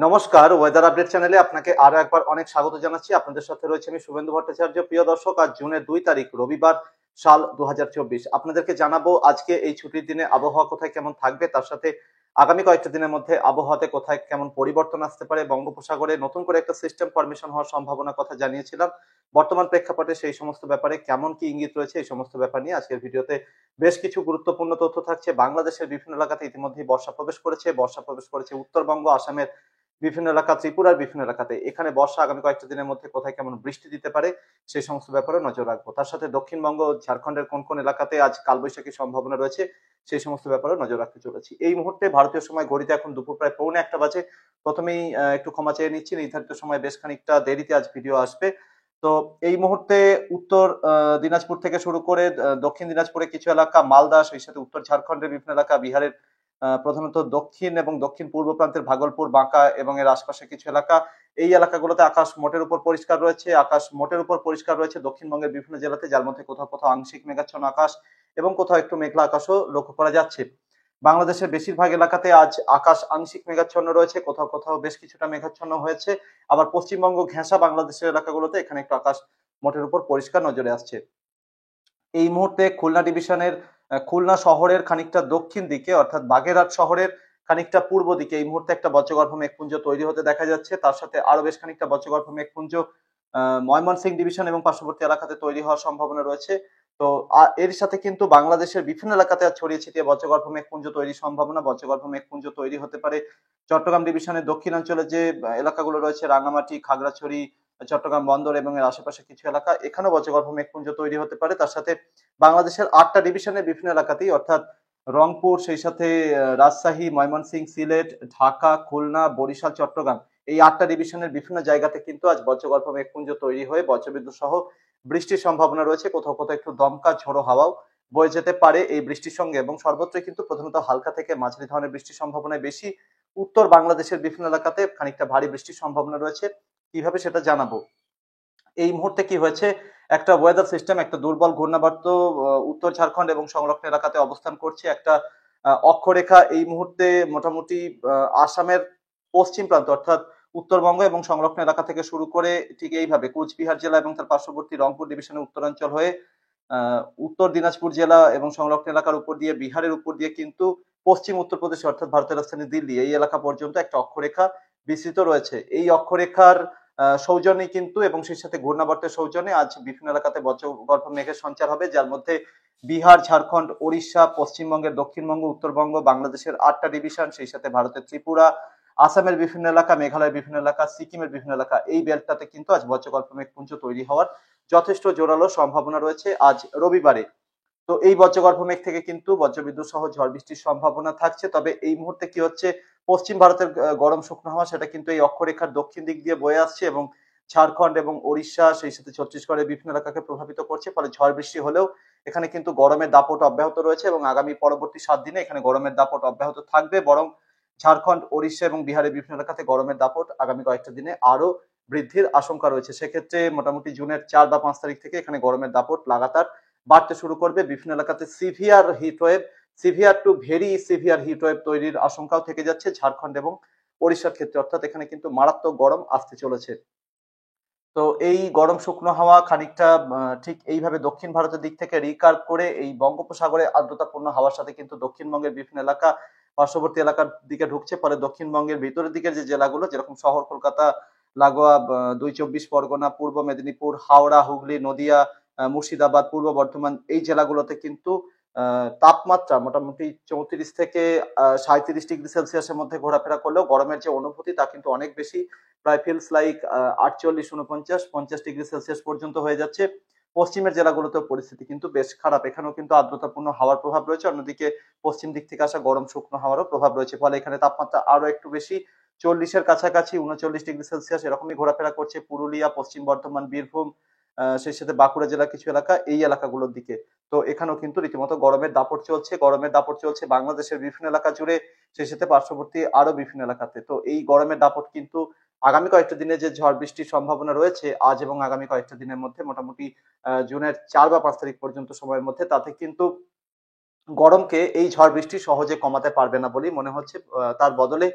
নমস্কার, weather update চ্যানেলে আপনাকে আরো একবার অনেক স্বাগত জানাচ্ছি। আপনাদের সাথে রয়েছে আমি শুভেন্দু ভট্টাচার্য। প্রিয় দর্শক, আজ জুনের 2 তারিখ রবিবার, সাল 2024। আপনাদেরকে জানাবো আজকে এই ছুটির দিনে আবহাওয়া কোথায় কেমন থাকবে, তার সাথে আগামী কয়েকটা দিনের মধ্যে আবহাওয়াতে কোথায় কেমন পরিবর্তন আসতে পারে। বঙ্গোপসাগরে নতুন করে একটা সিস্টেম ফরমেশন হওয়ার সম্ভাবনার কথা জানিয়েছিলাম। বর্তমান প্রেক্ষাপটে সেই সমস্ত ব্যাপারে কেমন কি ইঙ্গিত রয়েছে, এই সমস্ত ব্যাপার নিয়ে আজকের ভিডিওতে বেশ কিছু গুরুত্বপূর্ণ তথ্য থাকছে। বাংলাদেশের বিভিন্ন এলাকাতে ইতিমধ্যেই বর্ষা প্রবেশ করেছে উত্তরবঙ্গ, আসামের বিভিন্ন এলাকা, ত্রিপুরার বিভিন্ন এলাকাতে। এখানে বর্ষা আগামী কয়েকটা দিনের মধ্যে কোথায় কেমন বৃষ্টি দিতে পারে সেই সমস্ত ব্যাপারে নজর রাখবো। তার সাথে দক্ষিণবঙ্গ, ঝাড়খণ্ডের কোন কোন এলাকাতে আজ কালবৈশাখীর সম্ভাবনা রয়েছে সেই সমস্ত ব্যাপারে নজর রাখতে চলেছি। এই মুহূর্তে ভারতীয় সময় ঘড়িতে এখন দুপুর প্রায় 1:45 বাজে। প্রথমেই একটু ক্ষমা চেয়ে নিচ্ছি, নির্ধারিত সময় বেশ খানিকটা দেরিতে আজ ভিডিও আসবে। তো এই মুহূর্তে উত্তর দিনাজপুর থেকে শুরু করে দক্ষিণ দিনাজপুরে কিছু এলাকা, মালদা, সেই সাথে উত্তর ঝাড়খণ্ডের বিভিন্ন এলাকা, বিহারের প্রধানত দক্ষিণ এবং দক্ষিণ পূর্ব প্রান্তের ভাগলপুর, বাঁকা এবং এর আশপাশে কিছু এলাকা, এই এলাকাগুলোতে আকাশ মোটের উপর পরিষ্কার রয়েছে। দক্ষিণবঙ্গের বিভিন্ন জেলাতে, যার মধ্যে কোথাও কোথাও আংশিক মেঘাচ্ছন্ন আকাশ এবং কোথাও একটু মেঘলা আকাশও লক্ষ্য করা যাচ্ছে। বাংলাদেশের বেশিরভাগ এলাকাতে আজ আকাশ আংশিক মেঘাচ্ছন্ন রয়েছে, কোথাও কোথাও বেশ কিছুটা মেঘাচ্ছন্ন হয়েছে। আবার পশ্চিমবঙ্গ ঘেঁষা বাংলাদেশের এলাকাগুলোতে এখানে একটু আকাশ মোটের উপর পরিষ্কার নজরে আসছে। এই মুহূর্তে খুলনা ডিভিশনের খুলনা শহরের খানিকটা দক্ষিণ দিকে, অর্থাৎ বাগেরহাট শহরের খানিকটা পূর্ব দিকে এই মুহূর্তে একটা বজ্রগর্ভ মেঘপুঞ্জ তৈরি হতে দেখা যাচ্ছে। তার সাথে আরো বেশ খানিকটা বজ্রগর্ভ মেঘপুঞ্জ ময়মনসিংহ ডিভিশন এবং পার্শ্ববর্তী এলাকাতে তৈরি হওয়ার সম্ভাবনা রয়েছে। তো এর সাথে কিন্তু বাংলাদেশের বিভিন্ন এলাকাতে ছড়িয়ে ছিটিয়ে বজ্রগর্ভ মেঘপুঞ্জ তৈরির সম্ভাবনা। বজ্রগর্ভ মেঘপুঞ্জ তৈরি হতে পারে চট্টগ্রাম ডিভিশনের দক্ষিণাঞ্চলে যে এলাকাগুলো রয়েছে, রাঙামাটি, খাগড়াছড়ি, চট্টগ্রাম বন্দর এবং এর আশেপাশে কিছু এলাকা, এখানেও বজ্রগর্ভ মেঘপুঞ্জ তৈরি হতে পারে। তার সাথে বাংলাদেশের 8টা ডিভিশনের বিভিন্ন এলাকাতেই, অর্থাৎ রংপুর, সেই সাথে রাজশাহী, ময়মনসিংহ, সিলেট, ঢাকা, খুলনা, বরিশাল, চট্টগ্রাম, এই 8টা ডিভিশনের বিভিন্ন জায়গাতে কিন্তু আজ বজ্রগর্ভ মেঘপুঞ্জ তৈরি হয়ে বজ্রবিদ্যুৎ সহ বৃষ্টির সম্ভাবনা রয়েছে। কোথাও কোথাও একটু দমকা ঝোড়ো হাওয়াও বয়ে যেতে পারে এই বৃষ্টির সঙ্গে, এবং সর্বত্রই কিন্তু প্রধানত হালকা থেকে মাঝারি ধরনের বৃষ্টির সম্ভাবনা বেশি। উত্তর বাংলাদেশের বিভিন্ন এলাকাতে খানিকটা ভারী বৃষ্টির সম্ভাবনা রয়েছে। কিভাবে সেটা জানাবো। এই মুহূর্তে কি হয়েছে, একটা ওয়েদার সিস্টেম, একটা দুর্বল ঘূর্ণাবর্ত উত্তর ঝাড়খণ্ড এবং সংলগ্ন এলাকাতে অবস্থান করছে। একটা অক্ষরেখা এই মুহূর্তে মোটামুটি আসামের পশ্চিম প্রান্ত, অর্থাৎ উত্তরবঙ্গ এবং সংলগ্ন এলাকা থেকে শুরু করে ঠিক এইভাবে কুচবিহার জেলা এবং তার পার্শ্ববর্তী রংপুর ডিভিশনের উত্তরাঞ্চল হয়ে উত্তর দিনাজপুর জেলা এবং সংলগ্ন এলাকার উপর দিয়ে, বিহারের উপর দিয়ে কিন্তু পশ্চিম উত্তরপ্রদেশ, অর্থাৎ ভারতের রাজধানী দিল্লি, এই এলাকা পর্যন্ত একটা অক্ষরেখা বিস্তৃত রয়েছে। এই অক্ষরেখার সৌজন্যে কিন্তু এবং সেই সাথে ঘূর্ণাবর্তের সৌজন্যে আজ বিভিন্ন এলাকাতে বজ্রগর্ভ মেঘের সঞ্চার হবে, যার মধ্যে বিহার, ঝাড়খণ্ড, ওড়িশা, পশ্চিমবঙ্গের দক্ষিণবঙ্গ, উত্তরবঙ্গ, বাংলাদেশের 8টা ডিভিশন, সেই সাথে ভারতের ত্রিপুরা, আসামের বিভিন্ন এলাকা, মেঘালয়ের বিভিন্ন এলাকা, সিকিমের বিভিন্ন এলাকা, এই বেল্টটাতে কিন্তু আজ বজ্রগর্ভ মেঘপুঞ্জ তৈরি হওয়ার যথেষ্ট জোরালো সম্ভাবনা রয়েছে আজ রবিবারে। তো এই বজ্রগর্ভ মেঘ থেকে কিন্তু বজ্রবিদ্যুৎ সহ ঝড় বৃষ্টির সম্ভাবনা থাকছে। তবে এই মুহূর্তে কি হচ্ছে, পশ্চিম ভারতের গরম শুকনো হাওয়া সেটা কিন্তু এই অক্ষরেখার দক্ষিণ দিক দিয়ে বয়ে আসছে এবং ঝাড়খণ্ড এবং ওড়িশা, সেই সাথে ছত্তিশগড়ের বিভিন্ন এলাকাকে প্রভাবিত করছে। ফলে ঝড় বৃষ্টি হলেও এখানে কিন্তু গরমের দাপট অব্যাহত রয়েছে এবং আগামী পরবর্তী 7 দিনে এখানে গরমের দাপট অব্যাহত থাকবে। বরং ঝাড়খণ্ড, ওড়িশা এবং বিহারের বিভিন্ন এলাকাতে গরমের দাপট আগামী কয়েকটা দিনে আরো বৃদ্ধির আশঙ্কা রয়েছে। সেক্ষেত্রে মোটামুটি জুনের 4 বা 5 তারিখ থেকে এখানে গরমের দাপট লাগাতার বাড়তে শুরু করবে। বিভিন্ন এলাকাতে severe heatwave, severe to very severe heatwave তৈরির আশঙ্কাও থেকে যাচ্ছে ঝাড়খণ্ড এবং ওড়িশার ক্ষেত্রে, অর্থাৎ এখানে কিন্তু মারাত্মক গরম আসতে চলেছে। তো এই গরম শুকনো হাওয়া খানিকটা ঠিক এইভাবে দক্ষিণ ভারতের দিক থেকে রিকার্ভ করে এই বঙ্গোপসাগরে আর্দ্রতাপূর্ণ হাওয়ার সাথে কিন্তু দক্ষিণবঙ্গের বিভিন্ন এলাকা, পার্শ্ববর্তী এলাকার দিকে ঢুকছে। ফলে দক্ষিণবঙ্গের ভিতরের দিকের যে জেলাগুলো, যেরকম শহর কলকাতা লাগোয়া 2 চব্বিশ পরগনা, পূর্ব মেদিনীপুর, হাওড়া, হুগলি, নদিয়া, মুর্শিদাবাদ, পূর্ব বর্ধমান, এই জেলাগুলোতে কিন্তু তাপমাত্রা মোটামুটি 34 থেকে 37 ডিগ্রি সেলসিয়াসের মধ্যে ঘোরাফেরা করলেও গরমের যে অনুভূতি তা কিন্তু অনেক বেশি, প্রায় ফিলস লাইক 48, 49, 50 ডিগ্রি সেলসিয়াস পর্যন্ত হয়ে যাচ্ছে। পশ্চিমের জেলাগুলোতেও পরিস্থিতি কিন্তু বেশ খারাপ, এখানেও কিন্তু আর্দ্রতাপূর্ণ হাওয়ার প্রভাব রয়েছে। অন্যদিকে পশ্চিম দিক থেকে আসা গরম শুকনো হাওয়ারও প্রভাব রয়েছে। ফলে এখানে তাপমাত্রা আরো একটু বেশি, 40-এর কাছাকাছি, 39 ডিগ্রি সেলসিয়াস এরকমই ঘোরাফেরা করছে পুরুলিয়া, পশ্চিম বর্ধমান, বীরভূম, সেই সাথে বাঁকুড়া জেলার কিছু এলাকা, এই এলাকাগুলোর দিকে। তো এখানেও কিন্তু রীতিমতো গরমের দাপট চলছে। গরমের দাপট চলছে বাংলাদেশের বিভিন্ন এলাকা জুড়ে, সেই সাথে পার্শ্ববর্তী আরো বিভিন্ন এলাকাতে। তো এই গরমের দাপট কিন্তু আগামী কয়েকটা দিনে যে ঝড় বৃষ্টির সম্ভাবনা রয়েছে আজ এবং আগামী কয়েকটা দিনের মধ্যে, মোটামুটি জুনের 4 বা 5 তারিখ পর্যন্ত সময়ের মধ্যে, তাতে কিন্তু গরমকে এই ঝড় বৃষ্টি সহজে কমাতে পারবে না বলেই মনে হচ্ছে। তার বদলে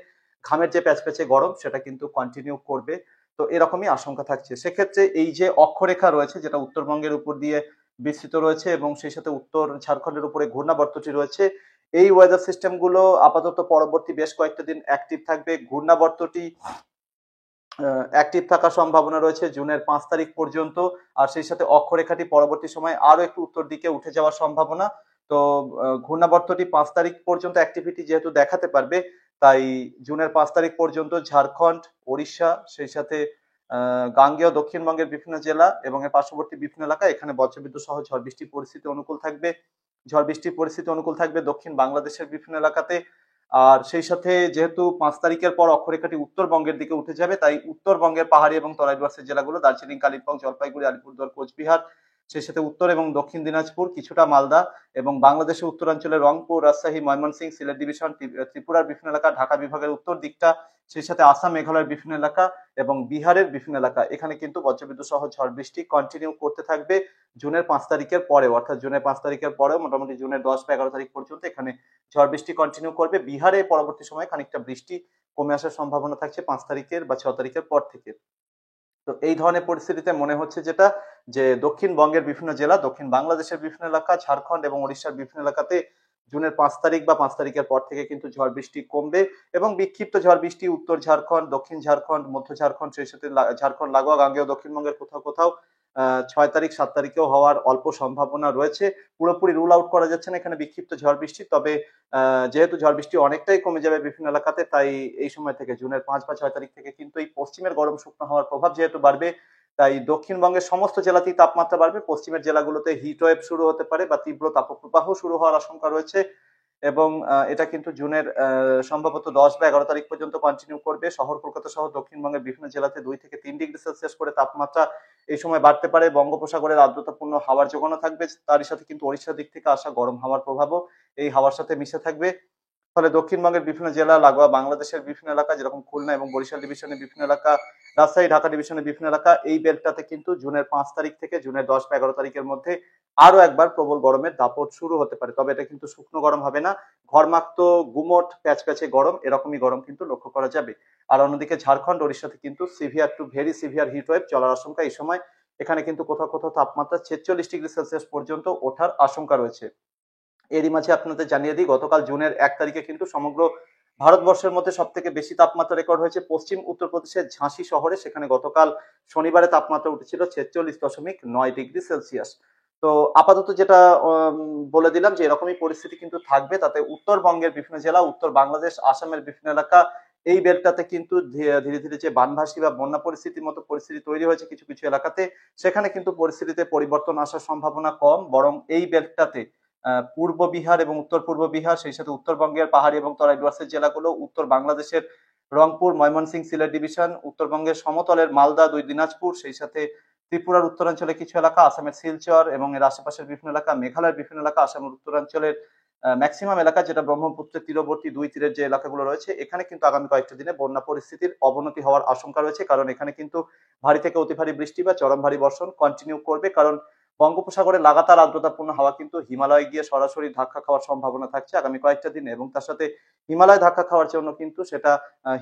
ঘামের যে প্যাচপ্যাচে গরম সেটা কিন্তু কন্টিনিউ করবে। তো এরকমই আশঙ্কা থাকছে। সেক্ষেত্রে এই যে অক্ষরেখা রয়েছে যেটা উত্তরবঙ্গের উপর দিয়ে বিস্তৃত রয়েছে এবং সেই সাথে উত্তর ঝাড়খণ্ডের উপরে ঘূর্ণাবর্তটি রয়েছে, এই ওয়েদার সিস্টেম গুলো আপাতত পরবর্তী বেশ কয়েকটা দিন অ্যাক্টিভ থাকবে। ঘূর্ণাবর্তটি অ্যাক্টিভ থাকার সম্ভাবনা রয়েছে জুনের 5 তারিখ পর্যন্ত। আর সেই সাথে অক্ষরেখাটি পরবর্তী সময় আরো একটু উত্তর দিকে উঠে যাওয়ার সম্ভাবনা। তো ঘূর্ণাবর্তটি 5 তারিখ পর্যন্ত অ্যাক্টিভিটি যেহেতু দেখাতে পারবে, তাই জুনের 5 তারিখ পর্যন্ত ঝাড়খণ্ড, ওড়িশা, সেই সাথে গাঙ্গেয় দক্ষিণবঙ্গের বিভিন্ন জেলা এবং এর পার্শ্ববর্তী বিভিন্ন এলাকা এখানে বজ্রবিদ্যুৎ সহ ঝড় বৃষ্টির পরিস্থিতি অনুকূল থাকবে। ঝড় বৃষ্টির পরিস্থিতি অনুকূল থাকবে দক্ষিণ বাংলাদেশের বিভিন্ন এলাকাতে। আর সেই সাথে যেহেতু 5 তারিখের পর অক্ষরেখাটি উত্তরবঙ্গের দিকে উঠে যাবে, তাই উত্তরবঙ্গের পাহাড়ি এবং তরাই ডুয়ার্সের জেলাগুলো দার্জিলিং, কালিম্পং, জলপাইগুড়ি, আলিপুরদুয়ার, কোচবিহার, সেই সাথে উত্তর এবং দক্ষিণ দিনাজপুর, কিছুটা মালদা এবং বাংলাদেশের উত্তরাঞ্চলে রংপুর, রাজশাহী, ময়মনসিংহ, সিলেট ডিভিশন, ত্রিপুরার বিভিন্ন এলাকা, ঢাকা বিভাগের উত্তর দিকটা, সেই সাথে আসাম, মেঘালয়ের বিভিন্ন এলাকা এবং বিহারের বিভিন্ন এলাকা এখানে কিন্তু বজ্রবিদ্যুৎ সহ ঝড় বৃষ্টি কন্টিনিউ করতে থাকবে জুনের 5 তারিখের পরে। অর্থাৎ জুনের 5 তারিখের পরেও মোটামুটি জুনের 10 বা 11 তারিখ পর্যন্ত এখানে ঝড় বৃষ্টি কন্টিনিউ করবে। বিহারে পরবর্তী সময়ে খানিকটা বৃষ্টি কমে আসার সম্ভাবনা থাকছে 5 তারিখের বা 6 তারিখের পর থেকে। তো এই ধরনের পরিস্থিতিতে মনে হচ্ছে যেটা, যে দক্ষিণবঙ্গের বিভিন্ন জেলা, দক্ষিণ বাংলাদেশের বিভিন্ন এলাকা, ঝাড়খণ্ড এবং ওড়িশার বিভিন্ন এলাকাতে জুনের 5 তারিখ বা 5 তারিখের পর থেকে কিন্তু ঝড় বৃষ্টি কমবে এবং বিক্ষিপ্ত ঝড় বৃষ্টি উত্তর ঝাড়খণ্ড, দক্ষিণ ঝাড়খণ্ড, মধ্য ঝাড়খণ্ড, সেই সাথে ঝাড়খণ্ড লাগোয়া গাঙ্গেয় দক্ষিণবঙ্গের কোথাও কোথাও 6 তারিখ 7 তারিখেও হওয়ার অল্প সম্ভাবনা রয়েছে। পুরোপুরি রুল আউট করা যাচ্ছে না এখানে বিক্ষিপ্ত ঝড় বৃষ্টি, তবে যেহেতু ঝড় বৃষ্টি অনেকটাই কমে যাবে বিভিন্ন এলাকাতে, তাই এই সময় থেকে জুনের 5 বা 6 তারিখ থেকে কিন্তু এই পশ্চিমের গরম শুকনো হওয়ার প্রভাব যেহেতু বাড়বে, তাই দক্ষিণবঙ্গের সমস্ত জেলাতেই তাপমাত্রা বাড়বে। পশ্চিমের জেলাগুলোতে হিট ওয়েভ শুরু হতে পারে বা তীব্র তাপপ্রবাহ শুরু হওয়ার আশঙ্কা রয়েছে এবং এটা কিন্তু জুনের সম্ভবত 10 বা 11 তারিখ পর্যন্ত কন্টিনিউ করবে। শহর কলকাতা সহ দক্ষিণবঙ্গের বিভিন্ন জেলাতে 2 থেকে 3 ডিগ্রি সেলসিয়াস করে তাপমাত্রা এই সময় বাড়তে পারে। বঙ্গোপসাগরের আর্দ্রতাপূর্ণ হাওয়ার যোগানো থাকবে, তারই সাথে কিন্তু ওড়িশার দিক থেকে আসা গরম হাওয়ার প্রভাবও এই হাওয়ার সাথে মিশে থাকবে। ফলে দক্ষিণবঙ্গের বিভিন্ন জেলা, লাগোয়া বাংলাদেশের বিভিন্ন এলাকা যেরকম খুলনা এবং বরিশাল ডিভিশনের বিভিন্ন এলাকা, রাজশাহী, ঢাকা ডিভিশনের বিভিন্ন এলাকা, এই বেল্টটাতে কিন্তু জুনের 5 তারিখ থেকে জুনের 10 বা 11 তারিখের মধ্যে আরো একবার প্রবল গরমের দাপট শুরু হতে পারে। তবে এটা কিন্তু শুকনো গরম হবে না, ঘরমাক্ত গুমোট প্যাচপ্যাচে গরম, এরকমই গরম কিন্তু লক্ষ্য করা যাবে। আর অন্যদিকে ঝাড়খণ্ড, ওড়িশাতে কিন্তু severe to very severe heat wave চলার আশঙ্কা এই সময়। এখানে কিন্তু কোথাও কোথাও তাপমাত্রা 46 ডিগ্রি সেলসিয়াস পর্যন্ত ওঠার আশঙ্কা রয়েছে। এরই মাঝে আপনাদের জানিয়ে দিই, গতকাল জুনের 1 তারিখে কিন্তু সমগ্র ভারতবর্ষের মধ্যে সব থেকে বেশি তাপমাত্রা রেকর্ড হয়েছে পশ্চিম উত্তরপ্রদেশের ঝাঁসি শহরে। সেখানে গতকাল শনিবারে তাপমাত্রা উঠেছিল 46.9 ডিগ্রি সেলসিয়াস। তো আপাতত যেটা বলে দিলাম যে এরকমই পরিস্থিতি কিন্তু থাকবে, তাতে উত্তরবঙ্গের বিভিন্ন জেলা, উত্তর বাংলাদেশ, আসামের বিভিন্ন এলাকা, এই বেল্টটাতে কিন্তু ধীরে ধীরে যে বানভাসী বা বন্যা পরিস্থিতির মতো পরিস্থিতি তৈরি হয়েছে কিছু কিছু এলাকাতে, সেখানে কিন্তু পরিস্থিতিতে পরিবর্তন আসার সম্ভাবনা কম। বরং এই বেল্টটাতে পূর্ব বিহার এবং উত্তর পূর্ব বিহার, সেই সাথে উত্তরবঙ্গের পাহাড়ি এবং তরাই ডুয়ার্সের জেলাগুলো, উত্তর বাংলাদেশের রংপুর, ময়মনসিংহ, সিলেট ডিভিশন, উত্তরবঙ্গের সমতলের মালদা, 2 দিনাজপুর, সেই সাথে ত্রিপুরার উত্তরাঞ্চলে কিছু এলাকা, আসামের শিলচর এবং এর আশেপাশের বিভিন্ন এলাকা, মেঘালয়ের বিভিন্ন এলাকা, আসামের উত্তরাঞ্চলের ম্যাক্সিমাম এলাকা যেটা ব্রহ্মপুত্রের তীরবর্তী দুই তীরের যে এলাকাগুলো রয়েছে, এখানে কিন্তু আগামী কয়েকটা দিনে বন্যা পরিস্থিতির অবনতি হওয়ার আশঙ্কা রয়েছে। কারণ এখানে কিন্তু ভারী থেকে অতি ভারী বৃষ্টি বা চরম ভারী বর্ষণ কন্টিনিউ করবে। কারণ বঙ্গোপসাগরে লাগাতার আর্দ্রতাপূর্ণ হাওয়া কিন্তু হিমালয়ে গিয়ে সরাসরি ধাক্কা খাওয়ার সম্ভাবনা থাকছে আগামী কয়েকটা দিনে, এবং তার সাথে হিমালয় ধাক্কা খাওয়ার জন্য কিন্তু সেটা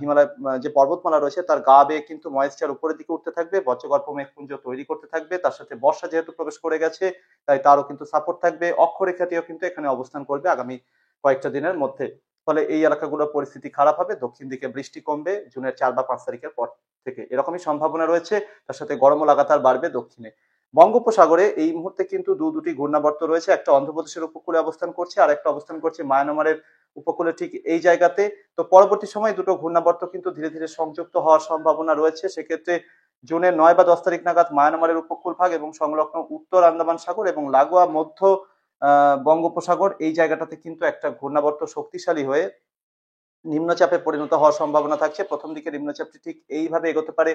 হিমালয় যে পর্বতমালা রয়েছে তার গা বেয়ে কিন্তু ময়েশ্চার উপরের দিকে উঠতে থাকবে, বজ্রগর্ভ মেঘপুঞ্জ তৈরি করতে থাকবে। তার সাথে বর্ষা যেহেতু প্রবেশ করে গেছে, তাই তারও কিন্তু সাপোর্ট থাকবে। অক্ষরেখাটিও কিন্তু এখানে অবস্থান করবে আগামী কয়েকটা দিনের মধ্যে। ফলে এই এলাকাগুলোর পরিস্থিতি খারাপ হবে, দক্ষিণ দিকে বৃষ্টি কমবে জুনের 4 বা 5 তারিখের পর থেকে, এরকমই সম্ভাবনা রয়েছে। তার সাথে গরমও লাগাতার বাড়বে দক্ষিণে। বঙ্গোপসাগরে এই মুহূর্তে কিন্তু দুটি ঘূর্ণাবর্ত রয়েছে, একটা অন্ধ্রপ্রদেশের উপকূলে অবস্থান করছে আর একটা অবস্থান করছে মায়ানমারের উপকূলে, ঠিক এই জায়গাতে। তো পরবর্তী সময় দুটো ঘূর্ণাবর্ত কিন্তু ধীরে ধীরে সংযুক্ত হওয়ার সম্ভাবনা রয়েছে। সেক্ষেত্রে জুনের 9 বা 10 তারিখ নাগাদ মায়ানমারের উপকূল ভাগ এবং সংলগ্ন উত্তর আন্দামান সাগর এবং লাগোয়া মধ্য বঙ্গোপসাগর, এই জায়গাটাতে কিন্তু একটা ঘূর্ণাবর্ত শক্তিশালী হয়ে নিম্নচাপে পরিণত হওয়ার সম্ভাবনা থাকছে। প্রথম দিকে নিম্নচাপটি ঠিক এইভাবে এগোতে পারে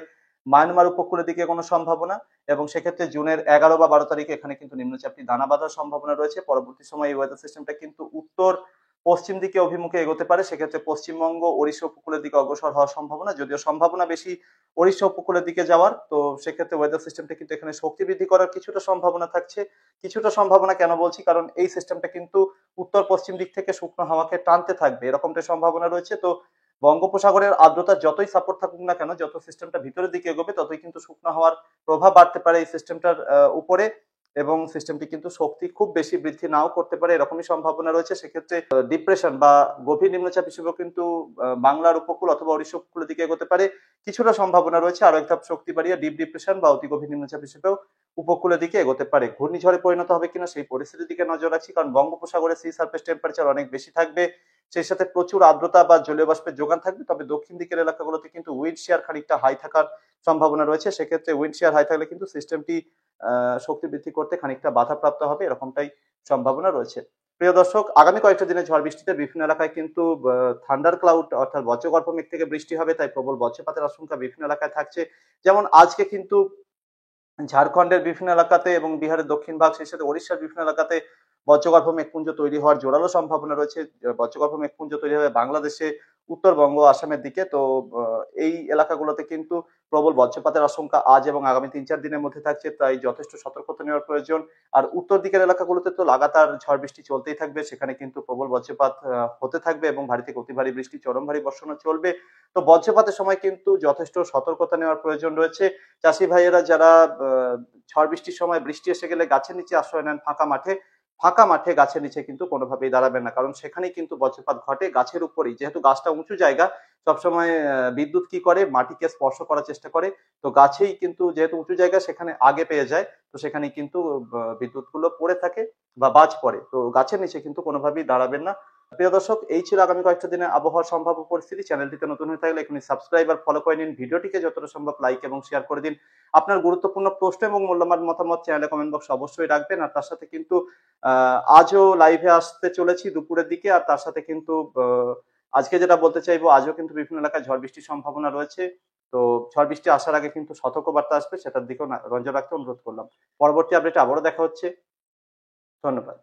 মায়ানমার উপকূলের দিকে কোনো সম্ভাবনা, এবং সেক্ষেত্রে জুনের 11 বা 12 তারিখে এখানে কিন্তু নিম্নচাপটি দানা বাঁধার সম্ভাবনা রয়েছে। পরবর্তী সময় এই ওয়েদার সিস্টেমটা কিন্তু উত্তর পশ্চিম দিকে অভিমুখে এগোতে পারে, সেক্ষেত্রে পশ্চিমবঙ্গ, ওড়িশা উপকূলের দিকে অগ্রসর হওয়ার সম্ভাবনা, যদিও সম্ভাবনা বেশি ওড়িশা উপকূলের দিকে যাওয়ার। তো সেক্ষেত্রে ওয়েদার সিস্টেমটা কিন্তু এখানে শক্তি বৃদ্ধি করার কিছুটা সম্ভাবনা থাকছে। কিছুটা সম্ভাবনা কেন বলছি, কারণ এই সিস্টেমটা কিন্তু উত্তর পশ্চিম দিক থেকে শুকনো হাওয়াকে টানতে থাকবে, এরকমটা সম্ভাবনা রয়েছে। তো বঙ্গোপসাগরের আর্দ্রতা যতই সাপোর্ট থাকুক না কেন, যত সিস্টেমটা ভিতরের দিকে এগোবে ততই কিন্তু শুকনো হওয়ার প্রভাব বাড়তে পারে এই সিস্টেমটার উপরে, এবং সিস্টেমটি কিন্তু শক্তি খুব বেশি বৃদ্ধি নাও করতে পারে, এরকমই সম্ভাবনা রয়েছে। সেক্ষেত্রে ডিপ্রেশন বা গভীর নিম্নচাপ হিসেবেও কিন্তু বাংলার উপকূল অথবা ওড়িশা উপকূলের দিকে এগোতে পারে। কিছুটা সম্ভাবনা রয়েছে আরো এক ধাপ শক্তি বাড়িয়ে ডিপ ডিপ্রেশন বা অতি গভীর নিম্নচাপ হিসেবেও উপকূলের দিকে এগোতে পারে। ঘূর্ণিঝড়ে পরিণত হবে কিনা সেই পরিস্থিতির দিকে নজর রাখছি, কারণ বঙ্গোপসাগরে সি সারফেস টেম্পারেচার অনেক বেশি থাকবে, সেই সাথে প্রচুর আর্দ্রতা বা জলীয় বাষ্পের যোগান থাকবে। তবে দক্ষিণ দিকের এলাকাগুলোতে কিন্তু উইন্ড শিয়ার খানিকটা হাই থাকার সম্ভাবনা রয়েছে। সেক্ষেত্রে উইন্ড শিয়ার হাই থাকলে কিন্তু সিস্টেমটি শক্তি বৃদ্ধি করতে খানিকটা বাধাপ্রাপ্ত হবে, এরকমটাই সম্ভাবনা রয়েছে। প্রিয় দর্শক, আগামী কয়েকটা দিনে ঝড় বৃষ্টিতে বিভিন্ন এলাকায় কিন্তু থান্ডার ক্লাউড অর্থাৎ বজ্রগর্ভ মেঘ থেকে বৃষ্টি হবে, তাই প্রবল বজ্রপাতের আশঙ্কা বিভিন্ন এলাকায় থাকছে। যেমন আজকে কিন্তু ঝাড়খণ্ডের বিভিন্ন এলাকাতে এবং বিহারের দক্ষিণ ভাগ, সেই সাথে ওড়িশার বিভিন্ন এলাকাতে বজ্রগর্ভ মেঘপুঞ্জ তৈরি হওয়ার জোরালো সম্ভাবনা রয়েছে। বজ্রগর্ভ মেঘপুঞ্জ তৈরি হবে বাংলাদেশে উত্তরবঙ্গ, আসামের দিকে। তো এই এলাকাগুলোতে কিন্তু প্রবল বজ্রপাতের আশঙ্কা আজ এবং আগামী ৩-৪ দিনের মধ্যে থাকছে, তাই যথেষ্ট সতর্কতা নেওয়ার প্রয়োজন। আর উত্তর দিকের এলাকাগুলোতে তো লাগাতার ঝড় বৃষ্টি চলতেই থাকবে, সেখানে কিন্তু প্রবল বজ্রপাত হতে থাকবে এবং ভারী থেকে অতি ভারী বৃষ্টি, চরম ভারী বর্ষণও চলবে। তো বজ্রপাতের সময় কিন্তু যথেষ্ট সতর্কতা নেওয়ার প্রয়োজন রয়েছে। চাষি ভাইয়েরা যারা ঝড় বৃষ্টির সময় বৃষ্টি এসে গেলে গাছের নিচে আশ্রয় নেন, ফাঁকা মাঠে গাছের নিচে কিন্তু কোনোভাবেই দাঁড়াবেন না, কারণ সেখানেই কিন্তু বজ্রপাত ঘটে গাছের উপরেই। যেহেতু গাছটা উঁচু জায়গা, সবসময় বিদ্যুৎ কি করে, মাটিকে স্পর্শ করার চেষ্টা করে। তো গাছেই কিন্তু যেহেতু উঁচু জায়গা, সেখানে আগে পেয়ে যায়, তো সেখানে কিন্তু বিদ্যুৎ গুলো পড়ে থাকে বা বাজ পড়ে। তো গাছের নিচে কিন্তু কোনোভাবেই দাঁড়াবেন না। প্রিয় দর্শক, এই ছিল আগামী কয়েকটা দিনে আবহাওয়ার সম্ভাব্য পরিস্থিতি। চ্যানেলটিতে নতুন হয়ে থাকলে এখনই সাবস্ক্রাইব আর ফলো করে নিন, ভিডিওটিকে যতটা সম্ভব লাইক এবং শেয়ার করে দিন। আপনার গুরুত্বপূর্ণ প্রশ্ন এবং মূল্যবান মতামত চ্যানেলে কমেন্ট বক্সে অবশ্যই রাখবেন। আর তার সাথে কিন্তু আজও লাইভে আসতে চলেছি দুপুরের দিকে। আর তার সাথে কিন্তু আজকে যেটা বলতে চাইবো, আজও কিন্তু বিভিন্ন এলাকায় ঝড় বৃষ্টির সম্ভাবনা রয়েছে। তো ঝড় বৃষ্টি আসার আগে কিন্তু সতর্কবার্তা আসবে, সেটার দিকেও নজর রাখতে অনুরোধ করলাম। পরবর্তী আপডেটে আবারও দেখা হচ্ছে। ধন্যবাদ।